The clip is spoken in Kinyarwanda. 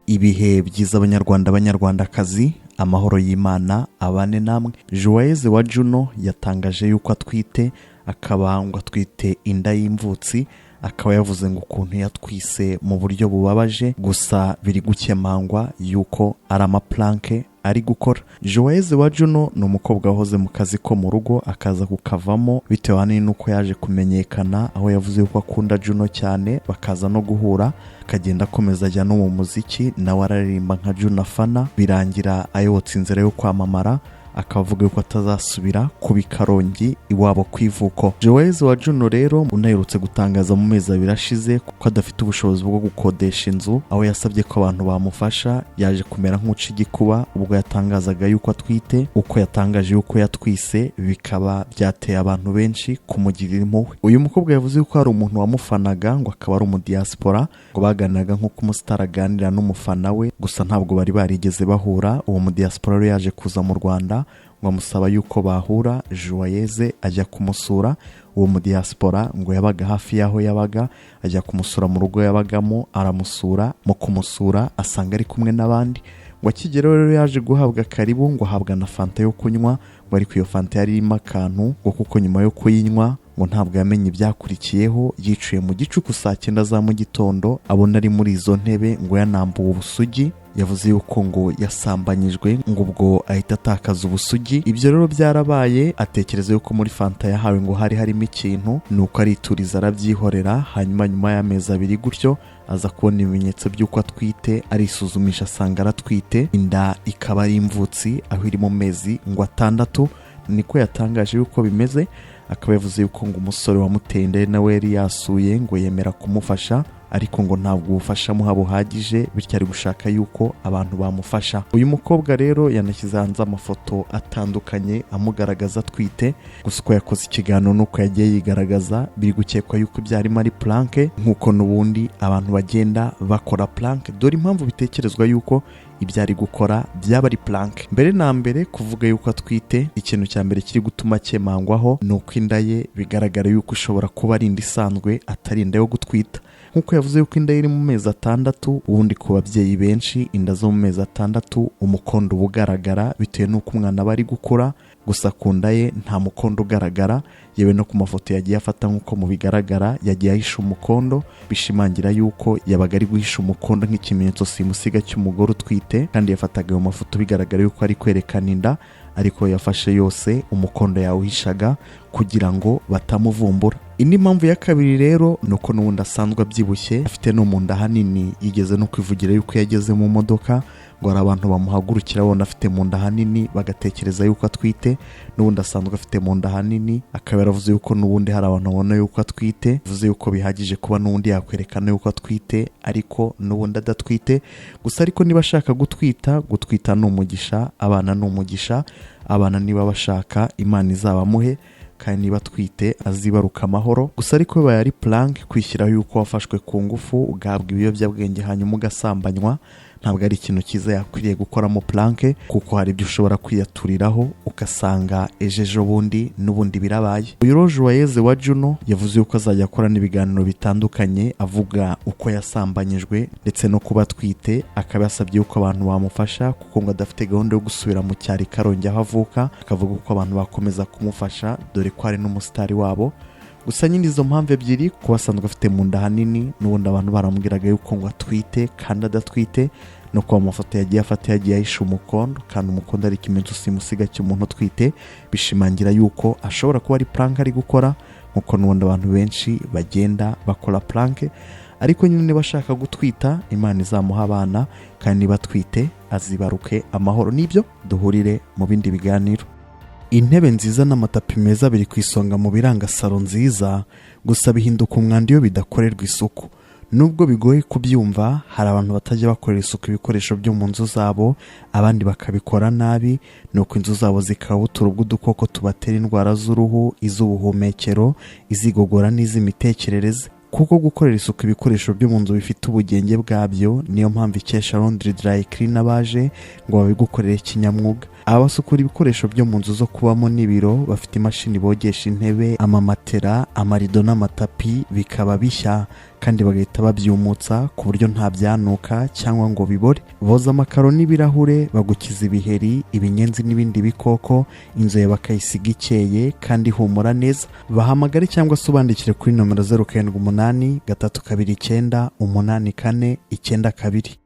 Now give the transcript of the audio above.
Ibihe byiza abanyarwandakazi, amahoro y'Imana abane namwe. Joyeuse wa Juno yatangaje yuko atwite, akaba ngo atwite inda y'imvutsi, akaba yavuze ngo ukuntu yatwise mu buryo bubabaje, gusa biri gukemangwa yuko ari amaplanke ari gukora. Joyeuse wa Juno ni umukobwa wahoze mu kazi ko mu rugo akaza kukavamo bitewe ahanini nuko yaje kumenyekana, aho yavuze yuko akunda Juno cyane, bakaza no guhura akagenda akomeza ajya no mu muziki, nawe araririmba nka Juno afana, birangira ayobotse inzira yo kwamamara, akavuga yuko atazasubira kuba Karongi iwabo kwivuko. Joyeuse wa Juno rero unaherutse gutangaza mu mezi abiri ashize ko adafite ubushobozi bwo gukodesha inzu, aho yasabye ko abantu bamufasha. Yaje kumera nk'uca igikuba ubwo yatangazaga yuko atwite, uko yatangaje yuko yatwise bikaba byateye abantu benshi kumugirira impuhwe. Uyu mukobwa yavuze yuko hari umuntu wamufanaga, ngo akaba ari umudiaspora, ngo baganiraga nk'uko umusitari aganira n'umufana we, gusa ntabwo bari barigeze bahura. Uwo mudiaspora rero yaje kuza mu Rwanda ngo amusaba yuko bahura. Joyeuse ajya kumusura. Uwo mudiaspora ngo yabaga hafi y'aho yabaga, ajya kumusura mu rugo yabagamo, aramusura. Mu kumusura asanga ari kumwe n'abandi, ngo akigera rero yaje guhabwa karibu, ngo ahabwa na fanta yo kunywa, ngo ariko iyo fanta yari irimo akantu, ngo kuko nyuma yo kuyinywa ngo ntabwo yamenye ibyakurikiyeho. Yicuye mu gicuku saa 9 za mu gitondo, abona ari muri izo ntebe, ngo yanambuwe ubusugi. Yavuze yuko ngo yasambanyijwe, ngo ubwo ahita atakaza ubusugi. Ibyo rero byarabaye, atekereza yuko muri fanta yahawe ngo hari harimo ikintu, nuko arituriza arabyihorera. Hanyuma nyuma y'amezi 2 gutyo aza kubona ibimenyetso by'uko atwite, arisuzumisha asanga aratwite, inda ikaba ari imvutsi, aho iri mu mezi ngo 6. Niko yatangaje yuko bimeze. Akaba yavuze yuko ngo umusore wamuteye inda nawe yari yasuye, ngo yemera kumufasha, ariko ngo ntabwo ubufasha amuha buhagije, bityo ari gushaka yuko abantu bamufasha. Uyu mukobwa rero yanashyize hanze amafoto atandukanye amugaragaza atwite, gusa uko yakoze ikiganiro nuko yagiye yigaragaza, biri gukekwa yuko ibyarimo ari planke, nk'uko n'ubundi abantu bagenda bakora planke. Dore impamvu bitekerezwa yuko ibyari gukora byaba ari planke. Mbere na mbere kuvuga yuko atwite, ikintu cya mbere kiri gutuma cyemangwaho ni uko inda ye bigaragara yuko ishobora kuba ari inda isanzwe, atari inda yo gutwita. Nkuko yavuze yuko inda iri mu mezi 6, ubundi ku babyeyi benshi inda zo mu mezi 6 umukondo ubugaragara bitewe n'uko umwana aba ari gukura, gusa ku nda ye nta mukondo ugaragara. Yewe no ku mafoto yagiye afata nk'uko mu bigaragara yagiye ahisha umukondo, bishimangira yuko yabaga ari guhisha umukondo nk'ikimenyetso simusiga cy'umugore utwite, kandi yafataga ayo mafoto bigaragara yuko ari kwerekana inda, ariko yafashe yose umukondo yawuhishaga kugira ngo batamuvumbura. Indi mpamvu ya kabiri rero nuko n'ubundi asanzwe abyibushye, afite no mu nda hanini. Yigeze no kwivugira yuko yageze mu modoka, ngo hari abantu bamuhagurukira babona afite mu nda hanini bagatekereza yuko atwite. N'ubundi asanzwe afite mu nda hanini, akaba yaravuze yuko n'ubundi hari abantu babona yuko atwite, bivuze yuko bihagije kuba n'ubundi yakwerekana yuko atwite, ariko n'ubundi adatwite. Gusa ariko niba ashaka gutwita ni umugisha, abana ni umugisha. Abana niba bashaka Imana izabamuhe, kandi niba atwite azibaruka amahoro. Gusa ariko bibaye ari plank, kwishyiraho yuko wafashwe ku ngufu ugahabwa ibiyobyabwenge hanyuma ugasambanywa, ntabwo ari ikintu cyiza yakwiriye gukoramo planke, kuko hari ibyo ushobora kwiyaturiraho ugasanga ejo bundi n'ubundi birabaye. Uyu Joyeuse wa Juno yavuze yuko azajya akora n'ibiganiro bitandukanye avuga uko yasambanyijwe ndetse no kuba atwite. Akaba yasabye yuko abantu bamufasha, kuko ngo adafite gahunda yo gusubira mu cyari Karongi aho avuka. Akavuga uko abantu bakomeza kumufasha, dore ko ari n'umusitari wabo. Gusa nyine izo mpamvu ebyiri, kuba asanzwe afite mu nda hanini, n'ubundi abantu baramubwiraga yuko ngo atwite kandi adatwite, no kuba amafoto yagiye afata yagiye ahisha umukondo, kandi umukondo ari ikimenyetso simusiga cy'umuntu utwite, bishimangira yuko ashobora kuba ari plank ari gukora, nk'uko n'ubundi abantu benshi bagenda bakora plank. Ariko nyine niba ashaka gutwita, Imana izamuha abana, kandi niba atwite azibaruke amahoro. Nibyo duhurire mu bindi biganiro. Intebe nziza n'amatapi meza biri ku isonga mu biranga salo nziza, gusa bihinduka umwanda iyo bidakorerwa isuku. Nubwo bigoye kubyumva, hari abantu batajya bakorera isuku ibikoresho byo mu nzu zabo, abandi bakabikora nabi, nuko inzu zabo zikabutura ubw'udukoko tubatera indwara z'uruhu, iz'ubuhumekero, izigogora n'iz'imitekerereze. Kuko gukorera isuku ibikoresho byo mu nzu bifite ubugenge bwabyo, niyo mpamvu ikesha Laundry Dry Cleaner baje ngo babigukorere kinyamwuga. Abasukura ibikoresho byo mu nzu zo kubamo n'ibiro bafite imashini bogesha intebe, amamatera, amarido n'amatapi bikaba bishya, kandi bagahita babyumutsa ku buryo nta byanuka cyangwa ngo bibore. Boza amakaro n'ibirahure, bagukiza ibiheri, ibinyenzi n'ibindi bikoko, inzu yawe bakayisiga ikeye kandi ihumura neza. Bahamagare cyangwa se ubandikire kuri nomero 0783298492.